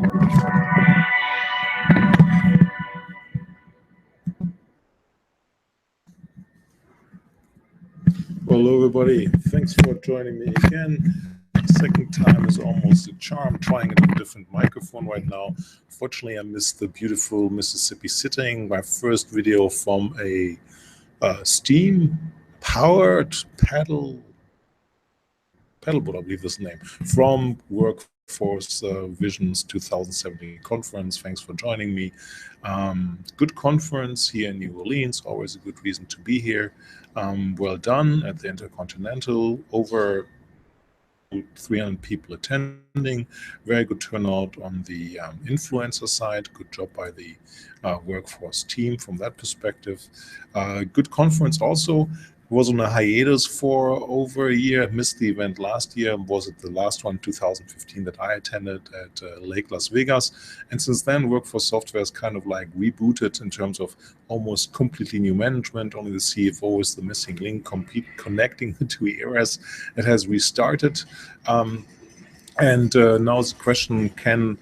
Hello, everybody. Thanks for joining me again. Second time is almost a charm. Trying a different microphone right now. Fortunately, I missed the beautiful Mississippi sitting. My first video from a steam-powered paddleboat, I believe is the name, from WorkForce Visions 2017 conference. Thanks for joining me. Good conference here in New Orleans. Always a good reason to be here. Well done at the Intercontinental. Over 300 people attending. Very good turnout on the influencer side. Good job by the WorkForce team from that perspective. Good conference also. Was on a hiatus for over a year. I missed the event last year. Was it the last one, 2015, that I attended at Lake Las Vegas? And since then, WorkForce Software is kind of like rebooted in terms of almost completely new management. Only the CFO is the missing link, connecting the two eras. It has restarted. And now it's a question, can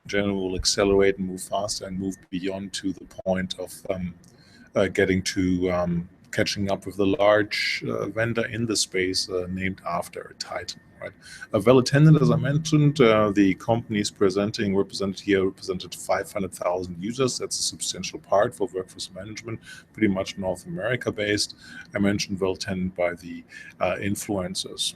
general accelerate and move faster and move beyond to the point of getting to catching up with the large vendor in the space named after a titan, right? Well attended, as I mentioned. The companies represented here represented 500,000 users. That's a substantial part for workforce management, pretty much North America based. I mentioned well attended by the influencers.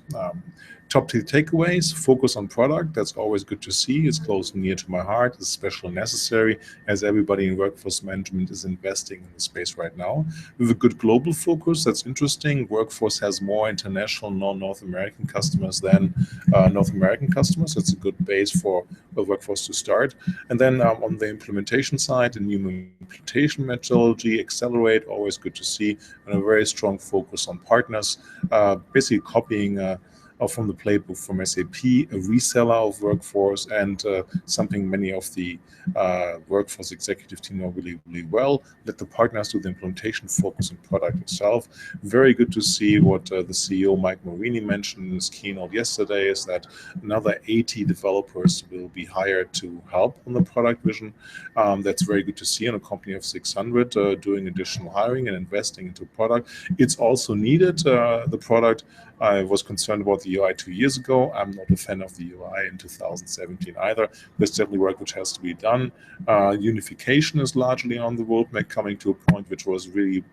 Top 3 takeaways: focus on product. That's always good to see. It's close and near to my heart. It's especially necessary as everybody in workforce management is investing in the space right now. With a good global focus, that's interesting. Workforce has more international, non-North American customers than North American customers. That's a good base for a workforce to start. And then on the implementation side, a new implementation methodology, accelerate, always good to see, and a very strong focus on partners, basically copying from the playbook from SAP, a reseller of Workforce, and something many of the Workforce executive team know really, really well. Let the partners do the implementation, focus on product itself. Very good to see what the CEO, Mike Marini, mentioned in his keynote yesterday, is that another 80 developers will be hired to help on the product vision. That's very good to see in a company of 600 doing additional hiring and investing into product. It's also needed. The product, I was concerned about the UI 2 years ago. I'm not a fan of the UI in 2017 either. There's definitely work which has to be done. Unification is largely on the roadmap, coming to a point which was really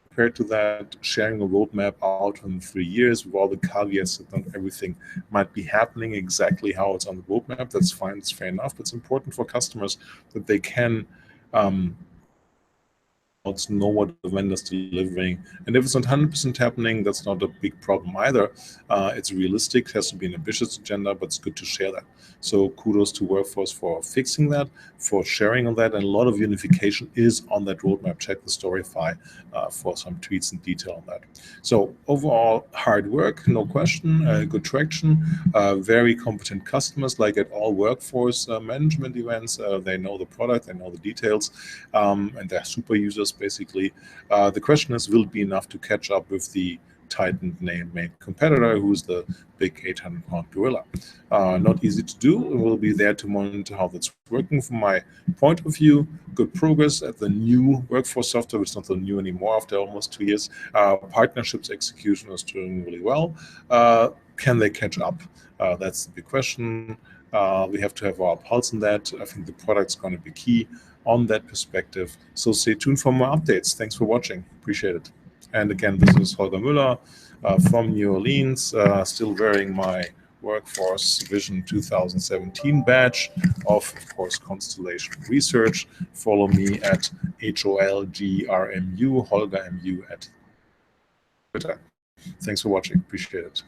prepared to that, sharing a roadmap out in 3 years with all the caveats that not everything might be happening exactly how it's on the roadmap. That's fine, it's fair enough. But it's important for customers that they can know what the vendor's delivering. And if it's not 100% happening, that's not a big problem either. It's realistic, it has to be an ambitious agenda, but it's good to share that. So kudos to WorkForce for fixing that, for sharing on that, and a lot of unification is on that roadmap. Check the Storyfy for some tweets and detail on that. So overall, hard work, no question, good traction, very competent customers, like at all workforce management events. They know the product, they know the details, and they're super users, basically. The question is, will it be enough to catch up with the Titan main competitor, who's the big 800-pound gorilla? Not easy to do. We'll be there to monitor how that's working. From my point of view, good progress at the new workforce software, which is not so new anymore after almost 2 years. Partnerships execution is doing really well. Can they catch up? That's the big question. We have to have our pulse on that. I think the product's going to be key on that perspective. So stay tuned for more updates. Thanks for watching. Appreciate it. And again, this is Holger Mueller from New Orleans, still wearing my WorkForce Vision 2017 badge of course, Constellation Research. Follow me at HOLGRMU, Holger MU at Twitter. Thanks for watching. Appreciate it.